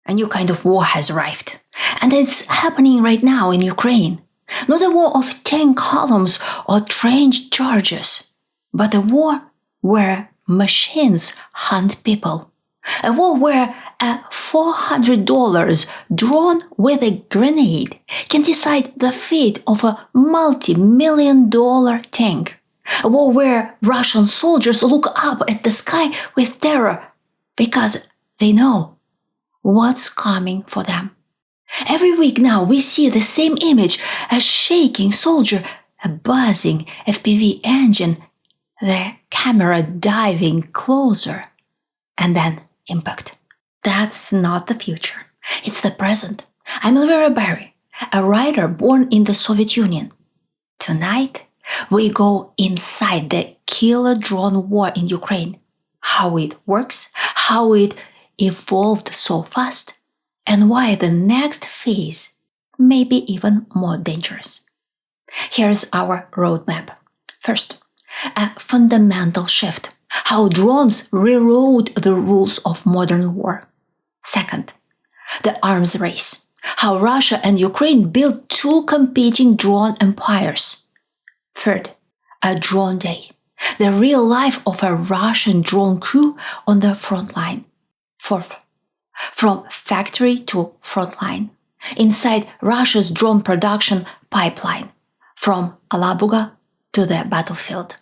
A new kind of war has arrived, and it's happening right now in Ukraine. Not a war of tank columns or trench charges, but a war where machines hunt people. A war where a $400 drone with a grenade can decide the fate of a multi-million-dollar tank. A war where Russian soldiers look up at the sky with terror because they know what's coming for them. Every week now we see the same image, a shaking soldier, a buzzing FPV engine, the camera diving closer, and then impact. That's not the future. It's the present. I'm Elvira Bary, a writer born in the Soviet Union. Tonight, we go inside the killer drone war in Ukraine, how it works, how it evolved so fast, and why the next phase may be even more dangerous. Here's our roadmap. First, a fundamental shift, how drones rewrote the rules of modern war. Second, the arms race, how Russia and Ukraine built two competing drone empires. Third, a drone day, the real life of a Russian drone crew on the front line. Fourth, from factory to frontline, inside Russia's drone production pipeline, from Alabuga to the battlefield.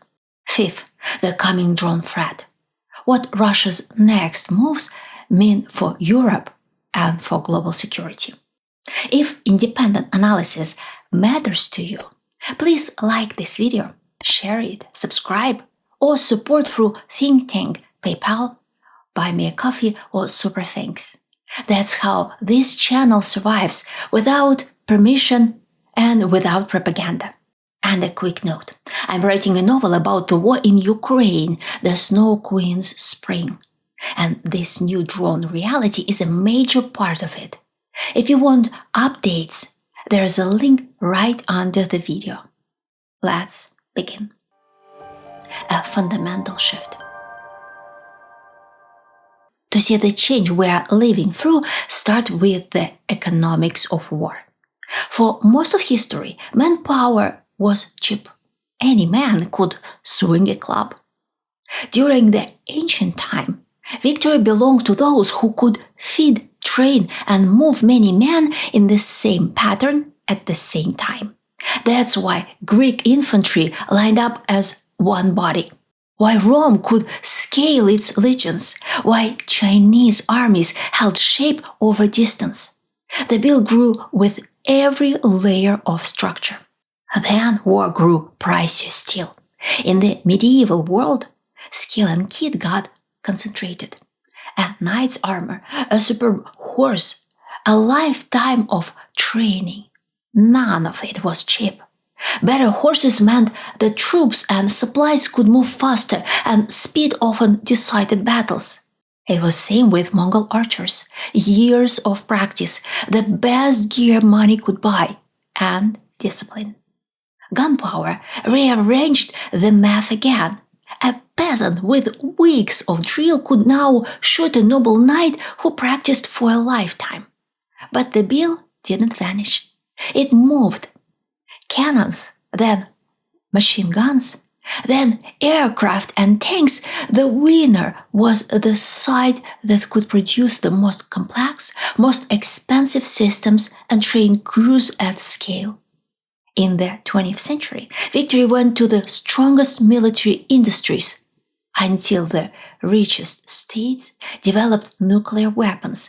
Fifth, the coming drone threat, what Russia's next moves mean for Europe and for global security. If independent analysis matters to you, please like this video, share it, subscribe, or support through Think Tank, PayPal, Buy Me a Coffee, or Super Thanks. That's how this channel survives without permission and without propaganda. And a quick note, I'm writing a novel about the war in Ukraine, the Snow Queen's Spring. And this new drone reality is a major part of it. If you want updates, there's a link right under the video. Let's begin. A fundamental shift. To see the change we are living through, start with the economics of war. For most of history, manpower was cheap. Any man could swing a club. During the ancient time, victory belonged to those who could feed, train, and move many men in the same pattern at the same time. That's why Greek infantry lined up as one body, why Rome could scale its legions, why Chinese armies held shape over distance. The bill grew with every layer of structure. Then war grew pricey still. In the medieval world, skill and kit got concentrated. A knight's armor, a superb horse, a lifetime of training. None of it was cheap. Better horses meant the troops and supplies could move faster, and speed often decided battles. It was same with Mongol archers. Years of practice, the best gear money could buy, and discipline. Gunpowder rearranged the math again. A peasant with weeks of drill could now shoot a noble knight who practiced for a lifetime. But the bill didn't vanish. It moved. Cannons, then machine guns, then aircraft and tanks. The winner was the side that could produce the most complex, most expensive systems and train crews at scale. In the 20th century, victory went to the strongest military industries until the richest states developed nuclear weapons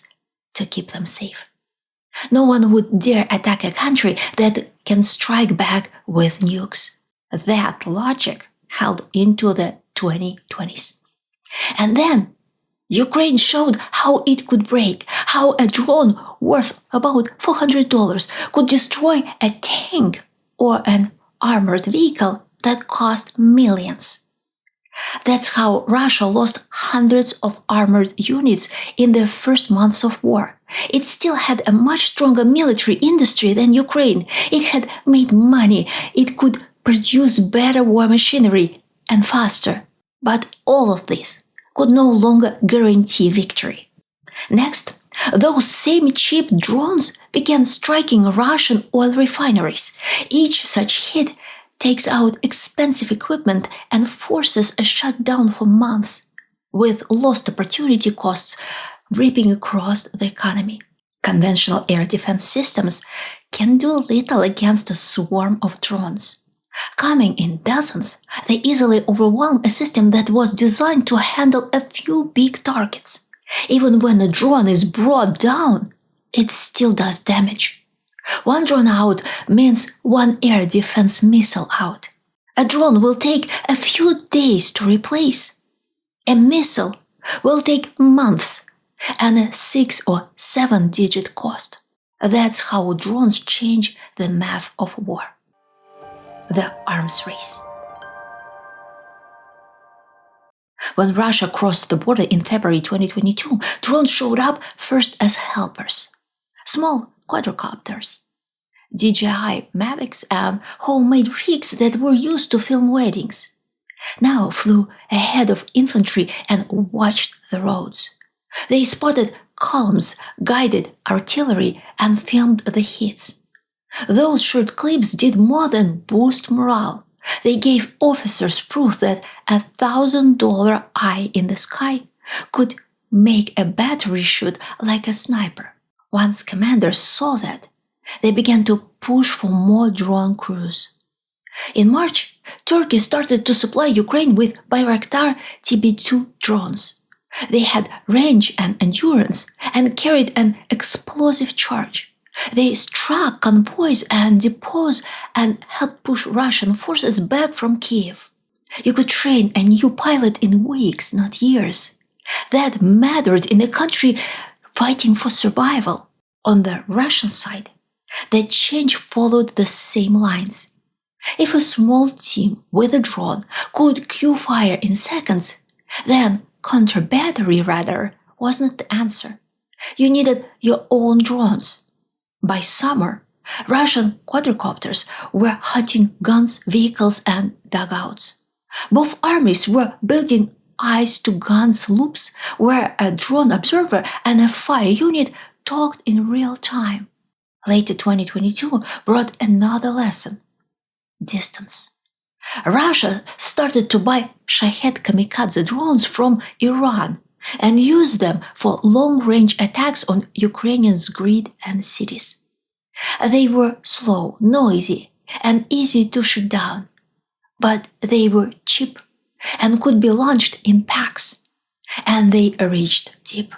to keep them safe. No one would dare attack a country that can strike back with nukes. That logic held into the 2020s. And then Ukraine showed how it could break, how a drone worth about $400 could destroy a tank or an armored vehicle that cost millions. That's how Russia lost hundreds of armored units in the first months of war. It still had a much stronger military industry than Ukraine. It had made money. It could produce better war machinery and faster. But all of this could no longer guarantee victory. Next, Those same cheap drones began striking Russian oil refineries. Each such hit takes out expensive equipment and forces a shutdown for months, with lost opportunity costs ripping across the economy. Conventional air defense systems can do little against a swarm of drones. Coming in dozens, they easily overwhelm a system that was designed to handle a few big targets. Even when a drone is brought down, it still does damage. One drone out means one air defense missile out. A drone will take a few days to replace. A missile will take months and a 6 or 7-digit cost. That's how drones change the math of war. The arms race. When Russia crossed the border in February 2022, drones showed up first as helpers. Small quadcopters, DJI Mavics, and homemade rigs that were used to film weddings. Now flew ahead of infantry and watched the roads. They spotted columns, guided artillery, and filmed the hits. Those short clips did more than boost morale. They gave officers proof that a $1,000 eye in the sky could make a battery shoot like a sniper. Once commanders saw that, they began to push for more drone crews. In March, Turkey started to supply Ukraine with Bayraktar TB2 drones. They had range and endurance and carried an explosive charge. They struck convoys and depots and helped push Russian forces back from Kiev. You could train a new pilot in weeks, not years. That mattered in a country fighting for survival. On the Russian side, the change followed the same lines. If a small team with a drone could cue fire in seconds, then counter-battery radar wasn't the answer. You needed your own drones. By summer, Russian quadcopters were hunting guns, vehicles, and dugouts. Both armies were building eyes-to-guns loops where a drone observer and a fire unit talked in real time. Later 2022 brought another lesson: distance. Russia started to buy Shahed kamikaze drones from Iran and use them for long-range attacks on Ukrainians' grid and cities. They were slow, noisy, and easy to shoot down, but they were cheap and could be launched in packs, and they reached deep.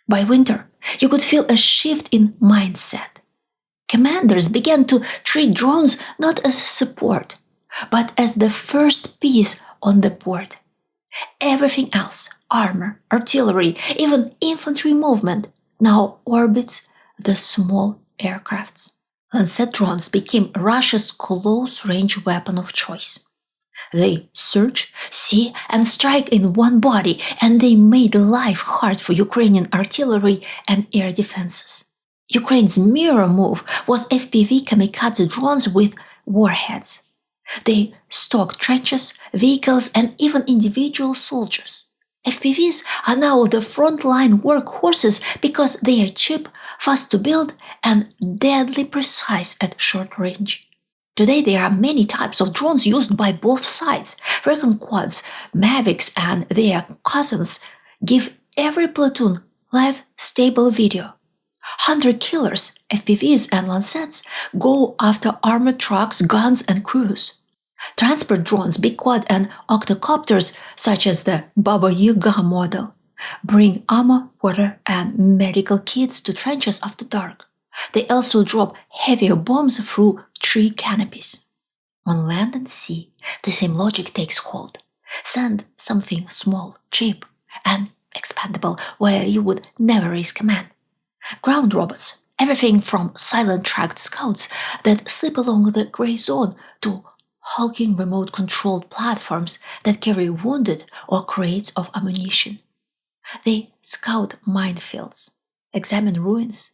By winter, you could feel a shift in mindset. Commanders began to treat drones not as support, but as the first piece on the board. Everything else, armor, artillery, even infantry movement, now orbits the small aircrafts. Lancet drones became Russia's close-range weapon of choice. They search, see, and strike in one body, and they made life hard for Ukrainian artillery and air defenses. Ukraine's mirror move was FPV kamikaze drones with warheads. They stalk trenches, vehicles, and even individual soldiers. FPVs are now the frontline workhorses because they are cheap, fast to build, and deadly precise at short range. Today there are many types of drones used by both sides. Recon quads, Mavics, and their cousins give every platoon live, stable video. Hunter killers, FPVs and Lancets, go after armored trucks, guns, and crews. Transport drones, big quad and octocopters, such as the Baba Yaga model, bring armor, water, and medical kits to trenches after dark. They also drop heavier bombs through tree canopies. On land and sea, the same logic takes hold. Send something small, cheap, and expendable where you would never risk a man. Ground robots, everything from silent tracked scouts that slip along the gray zone to hulking remote-controlled platforms that carry wounded or crates of ammunition. They scout minefields, examine ruins,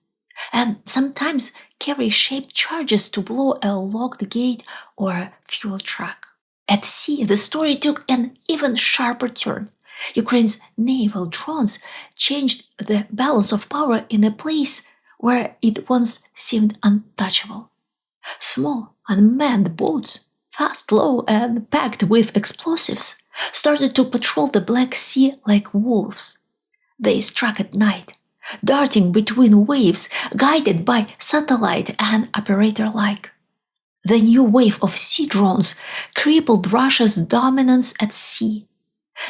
and sometimes carry shaped charges to blow a locked gate or a fuel truck. At sea, the story took an even sharper turn. Ukraine's naval drones changed the balance of power in a place where it once seemed untouchable. Small, unmanned boats, fast, low, and packed with explosives, started to patrol the Black Sea like wolves. They struck at night, darting between waves, guided by satellite and operator alike. The new wave of sea drones crippled Russia's dominance at sea.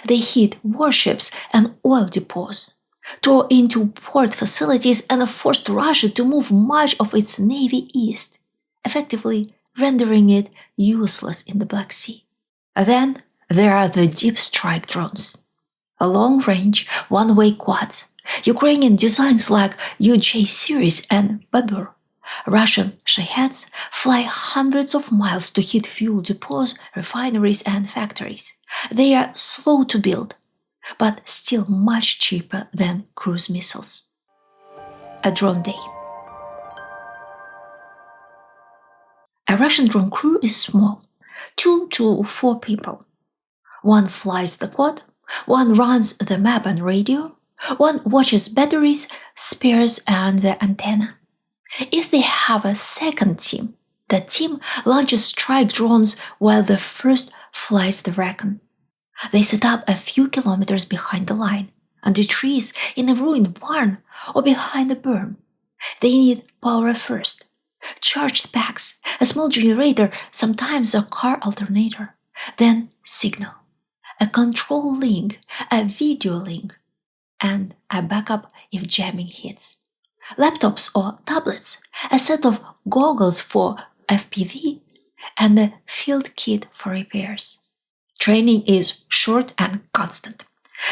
They hit warships and oil depots, tore into port facilities, and forced Russia to move much of its navy east, effectively rendering it useless in the Black Sea. Then there are the deep strike drones, long-range, one-way quads, Ukrainian designs like UJ series and Babur. Russian Shaheds fly hundreds of miles to hit fuel depots, refineries, and factories. They are slow to build, but still much cheaper than cruise missiles. A drone day. A Russian drone crew is small, 2 to 4 people. One flies the quad, one runs the map and radio, one watches batteries, spares, and the antenna. If they have a second team, the team launches strike drones while the first flies the recon. They set up a few kilometers behind the line, under trees, in a ruined barn, or behind a berm. They need power first. Charged packs, a small generator, sometimes a car alternator, then signal, a control link, a video link, and a backup if jamming hits. Laptops or tablets, a set of goggles for FPV, and a field kit for repairs. Training is short and constant.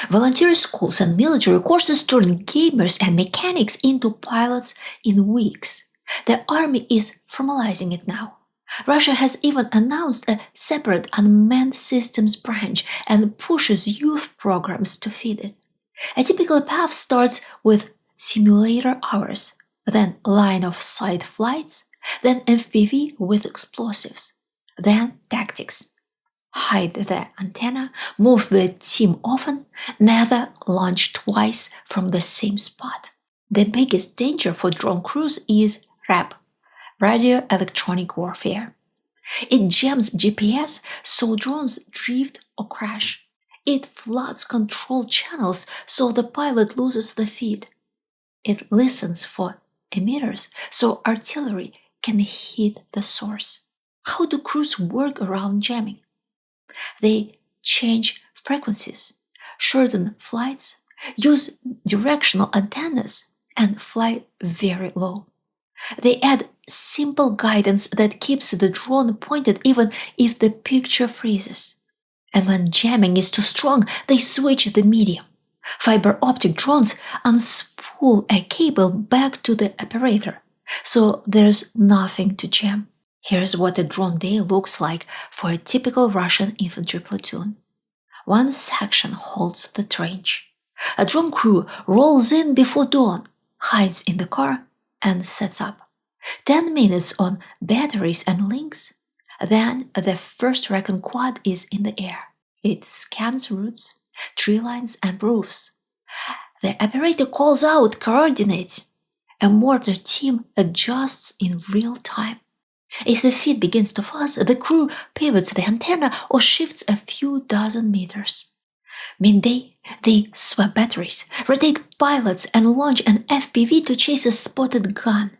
Volunteer schools and military courses turn gamers and mechanics into pilots in weeks. The army is formalizing it now. Russia has even announced a separate unmanned systems branch and pushes youth programs to feed it. A typical path starts with simulator hours, then line-of-sight flights, then FPV with explosives, then tactics. Hide the antenna, move the team often, never launch twice from the same spot. The biggest danger for drone crews is REP, radio electronic warfare. It jams GPS so drones drift or crash. It floods control channels so the pilot loses the feed. It listens for emitters so artillery can hit the source. How do crews work around jamming? They change frequencies, shorten flights, use directional antennas, and fly very low. They add simple guidance that keeps the drone pointed even if the picture freezes. And when jamming is too strong, they switch the medium. Fiber optic drones unspool a cable back to the operator, so there's nothing to jam. Here's what a drone day looks like for a typical Russian infantry platoon. One section holds the trench. A drone crew rolls in before dawn, hides in the car, and sets up. 10 minutes on batteries and links. Then the first recon quad is in the air. It scans routes, tree lines, and roofs. The operator calls out coordinates. A mortar team adjusts in real time. If the feed begins to fuzz, the crew pivots the antenna or shifts a few dozen meters. Midday, they swap batteries, rotate pilots, and launch an FPV to chase a spotted gun.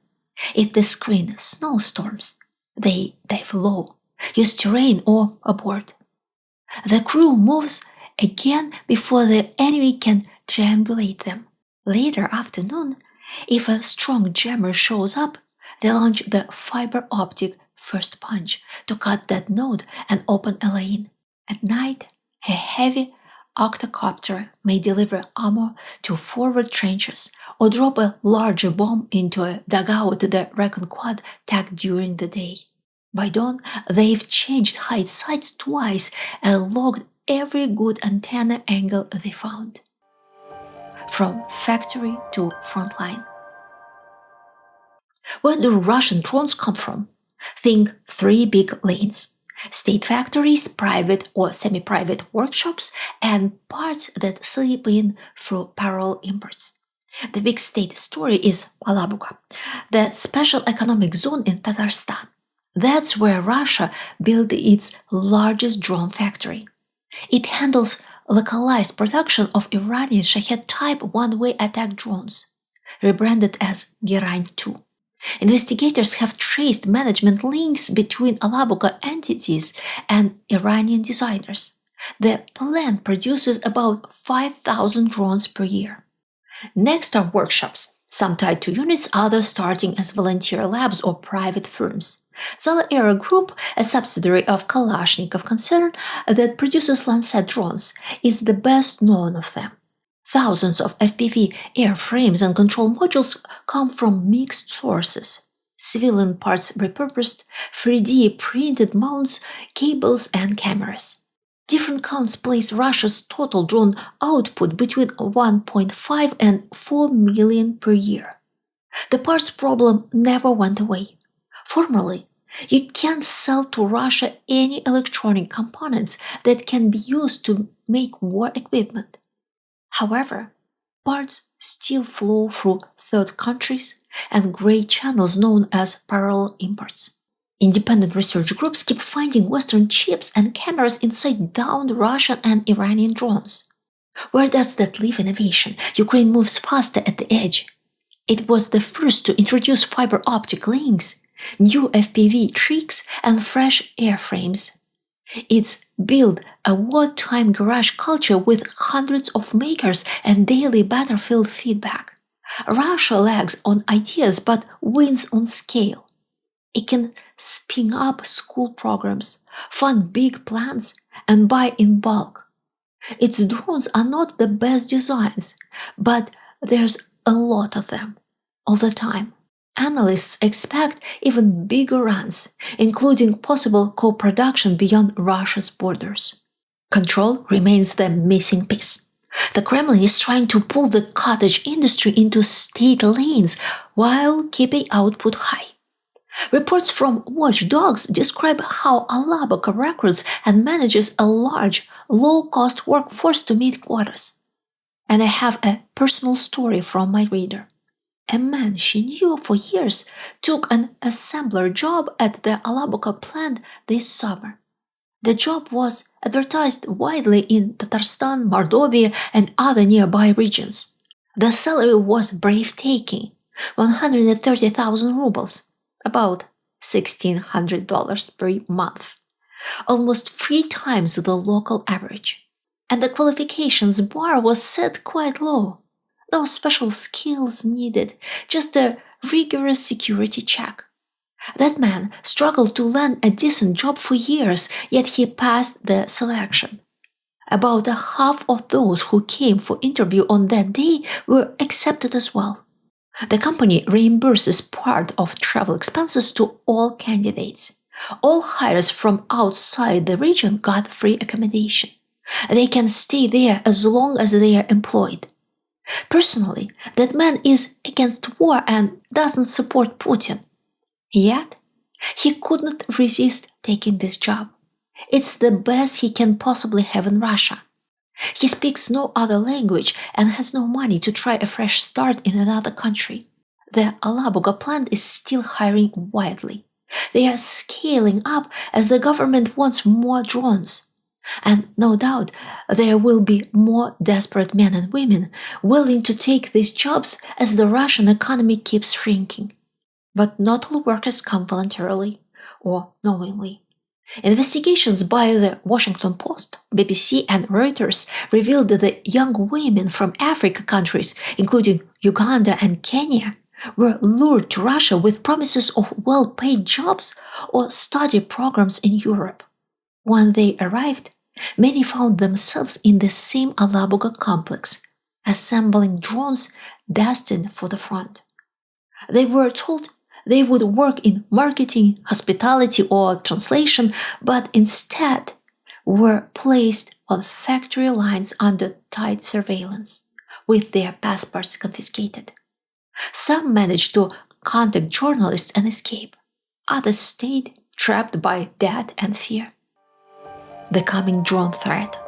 If the screen snowstorms, they dive low, use terrain, or abort. The crew moves again before the enemy can triangulate them. Later afternoon, if a strong jammer shows up, they launch the fiber optic first punch to cut that node and open a lane. At night, a heavy quadcopter may deliver ammo to forward trenches or drop a larger bomb into a dugout the recon quad tagged during the day. By dawn, they've changed hide sites twice and logged every good antenna angle they found. From factory to frontline. Where do Russian drones come from? Think 3 big lanes. State factories, private or semi-private workshops, and parts that slip in through parallel imports. The big state story is Alabuga, the special economic zone in Tatarstan. That's where Russia built its largest drone factory. It handles localized production of Iranian Shahed-type one-way attack drones, rebranded as Gerain 2. Investigators have traced management links between Alabuga entities and Iranian designers. The plant produces about 5,000 drones per year. Next are workshops, some tied to units, others starting as volunteer labs or private firms. Zala Aero Group, a subsidiary of Kalashnikov concern that produces Lancet drones, is the best known of them. Thousands of FPV airframes and control modules come from mixed sources. Civilian parts repurposed, 3D printed mounts, cables, and cameras. Different counts place Russia's total drone output between 1.5 and 4 million per year. The parts problem never went away. Formerly, you can't sell to Russia any electronic components that can be used to make war equipment. However, parts still flow through third countries and gray channels known as parallel imports. Independent research groups keep finding Western chips and cameras inside downed Russian and Iranian drones. Where does that leave innovation? Ukraine moves faster at the edge. It was the first to introduce fiber optic links, new FPV tricks, and fresh airframes. It's built a wartime garage culture with hundreds of makers and daily battlefield feedback. Russia lags on ideas but wins on scale. It can spin up school programs, fund big plans, and buy in bulk. Its drones are not the best designs, but there's a lot of them, all the time. Analysts expect even bigger runs, including possible co-production beyond Russia's borders. Control remains the missing piece. The Kremlin is trying to pull the cottage industry into state lanes while keeping output high. Reports from watchdogs describe how Alabuga recruits and manages a large, low-cost workforce to meet quotas. And I have a personal story from my reader. A man she knew for years took an assembler job at the Alabuga plant this summer. The job was advertised widely in Tatarstan, Mordovia, and other nearby regions. The salary was breathtaking, 130,000 rubles, about $1,600 per month, almost 3 times the local average. And the qualifications bar was set quite low. No special skills needed, just a rigorous security check. That man struggled to land a decent job for years, yet he passed the selection. About a half of those who came for interview on that day were accepted as well. The company reimburses part of travel expenses to all candidates. All hires from outside the region got free accommodation. They can stay there as long as they are employed. Personally, that man is against war and doesn't support Putin. Yet, he couldn't resist taking this job. It's the best he can possibly have in Russia. He speaks no other language and has no money to try a fresh start in another country. The Alabuga plant is still hiring widely. They are scaling up as the government wants more drones. And no doubt there will be more desperate men and women willing to take these jobs as the Russian economy keeps shrinking. But not all workers come voluntarily or knowingly. Investigations by the Washington Post, BBC, and Reuters revealed that the young women from African countries, including Uganda and Kenya, were lured to Russia with promises of well-paid jobs or study programs in Europe. When they arrived, many found themselves in the same Alabuga complex, assembling drones destined for the front. They were told they would work in marketing, hospitality, or translation, but instead were placed on factory lines under tight surveillance, with their passports confiscated. Some managed to contact journalists and escape. Others stayed, trapped by debt and fear. The coming drone threat.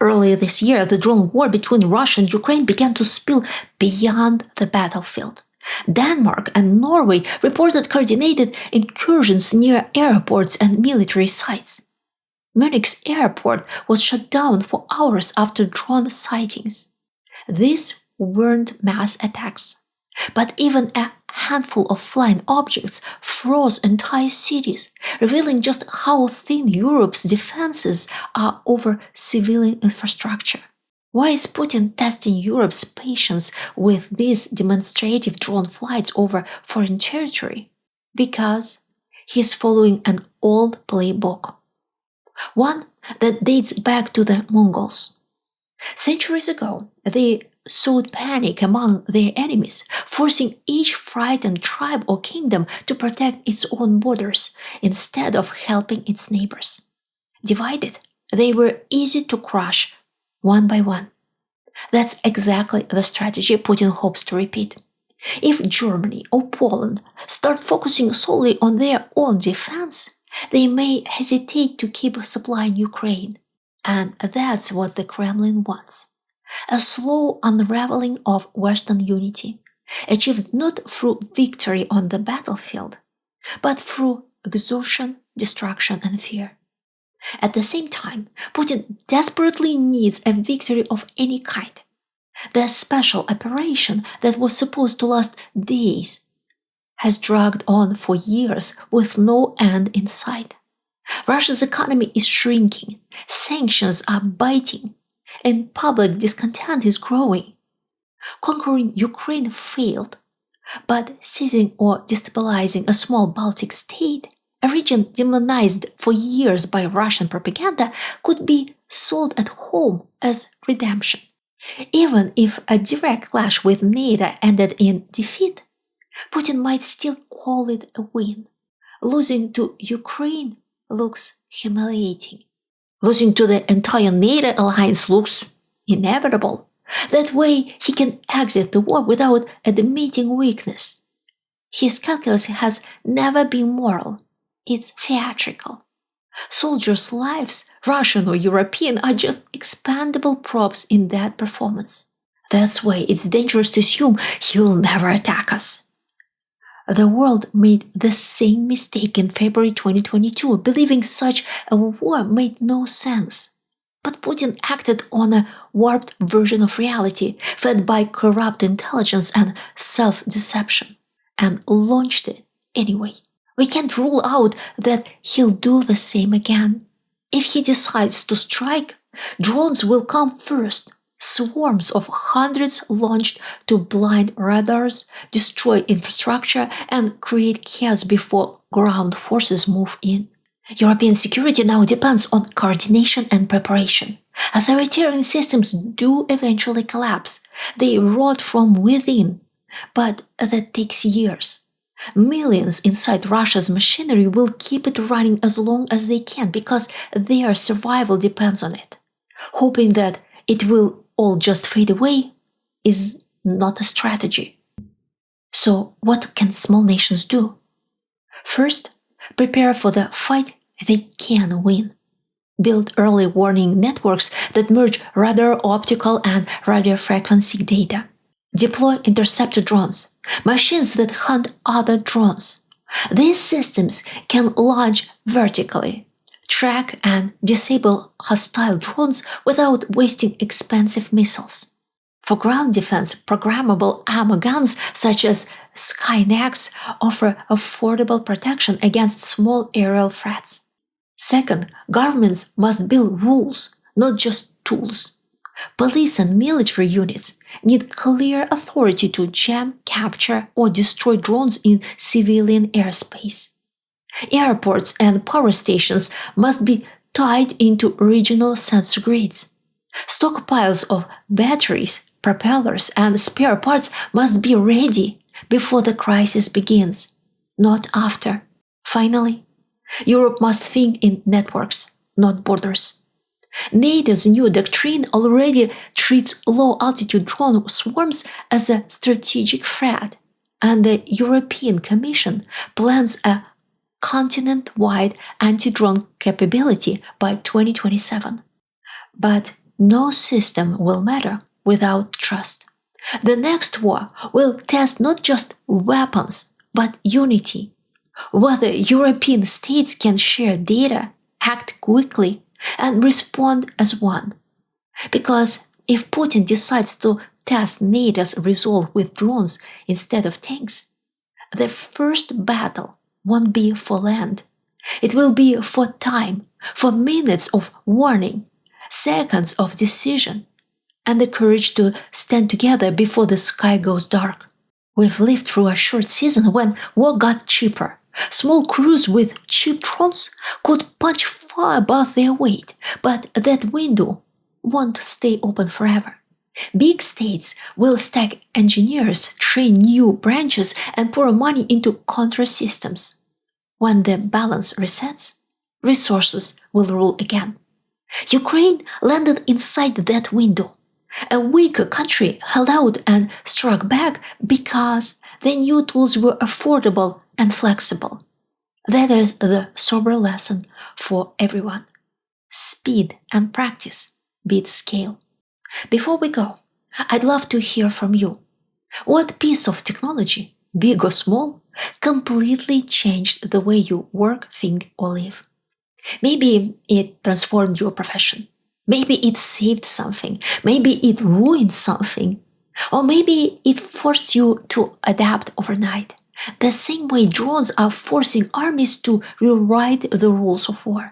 Earlier this year, the drone war between Russia and Ukraine began to spill beyond the battlefield. Denmark and Norway reported coordinated incursions near airports and military sites. Munich's airport was shut down for hours after drone sightings. These weren't mass attacks, but even a handful of flying objects froze entire cities, revealing just how thin Europe's defenses are over civilian infrastructure. Why is Putin testing Europe's patience with these demonstrative drone flights over foreign territory? Because he's following an old playbook, one that dates back to the Mongols. Centuries ago, they sowed panic among their enemies, forcing each frightened tribe or kingdom to protect its own borders instead of helping its neighbors. Divided, they were easy to crush one by one. That's exactly the strategy Putin hopes to repeat. If Germany or Poland start focusing solely on their own defense, they may hesitate to keep supplying Ukraine. And that's what the Kremlin wants. A slow unraveling of Western unity, achieved not through victory on the battlefield, but through exhaustion, destruction, and fear. At the same time, Putin desperately needs a victory of any kind. The special operation that was supposed to last days has dragged on for years with no end in sight. Russia's economy is shrinking, sanctions are biting, and public discontent is growing. Conquering Ukraine failed, but seizing or destabilizing a small Baltic state, a region demonized for years by Russian propaganda, could be sold at home as redemption. Even if a direct clash with NATO ended in defeat, Putin might still call it a win. Losing to Ukraine looks humiliating. Losing to the entire NATO alliance looks inevitable. That way he can exit the war without admitting weakness. His calculus has never been moral. It's theatrical. Soldiers' lives, Russian or European, are just expendable props in that performance. That's why it's dangerous to assume he'll never attack us. The world made the same mistake in February 2022, believing such a war made no sense. But Putin acted on a warped version of reality, fed by corrupt intelligence and self-deception, and launched it anyway. We can't rule out that he'll do the same again. If he decides to strike, drones will come first. Swarms of hundreds launched to blind radars, destroy infrastructure, and create chaos before ground forces move in. European security now depends on coordination and preparation. Authoritarian systems do eventually collapse. They rot from within, but that takes years. Millions inside Russia's machinery will keep it running as long as they can because their survival depends on it. Hoping that it will all just fade away is not a strategy. So what can small nations do? First, prepare for the fight they can win. Build early warning networks that merge radar, optical, and radio frequency data. Deploy interceptor drones, machines that hunt other drones. These systems can launch vertically, track and disable hostile drones without wasting expensive missiles. For ground defense, programmable ammo guns such as Skynex offer affordable protection against small aerial threats. Second, governments must build rules, not just tools. Police and military units need clear authority to jam, capture, or destroy drones in civilian airspace. Airports and power stations must be tied into regional sensor grids. Stockpiles of batteries, propellers, and spare parts must be ready before the crisis begins, not after. Finally, Europe must think in networks, not borders. NATO's new doctrine already treats low-altitude drone swarms as a strategic threat, And the European Commission plans a continent-wide anti-drone capability by 2027. But no system will matter without trust. The next war will test not just weapons, but unity. Whether European states can share data, act quickly, and respond as one. Because if Putin decides to test NATO's resolve with drones instead of tanks, the first battle won't be for land. It will be for time, for minutes of warning, seconds of decision, and the courage to stand together before the sky goes dark. We've lived through a short season when war got cheaper. Small crews with cheap drones could punch far above their weight, but that window won't stay open forever. Big states will stack engineers, train new branches, and pour money into counter systems. When the balance resets, resources will rule again. Ukraine landed inside that window. A weaker country held out and struck back because the new tools were affordable and flexible. That is the sober lesson for everyone. Speed and practice beat scale. Before we go, I'd love to hear from you. What piece of technology, big or small, completely changed the way you work, think, or live? Maybe it transformed your profession. Maybe it saved something. Maybe it ruined something. Or maybe it forced you to adapt overnight. The same way drones are forcing armies to rewrite the rules of war.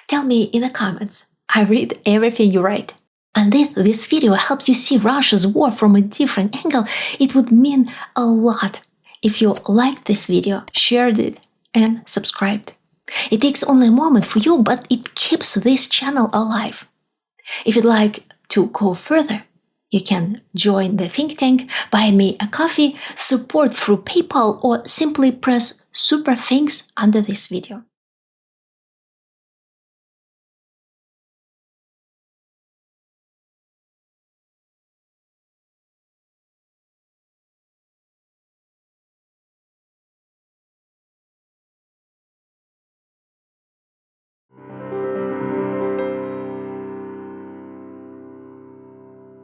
Tell me in the comments. I read everything you write. And if this video helped you see Russia's war from a different angle, it would mean a lot if you liked this video, shared it, and subscribed. It takes only a moment for you, but it keeps this channel alive. If you'd like to go further, you can join the think tank, buy me a coffee, support through PayPal, or simply press super thanks under this video.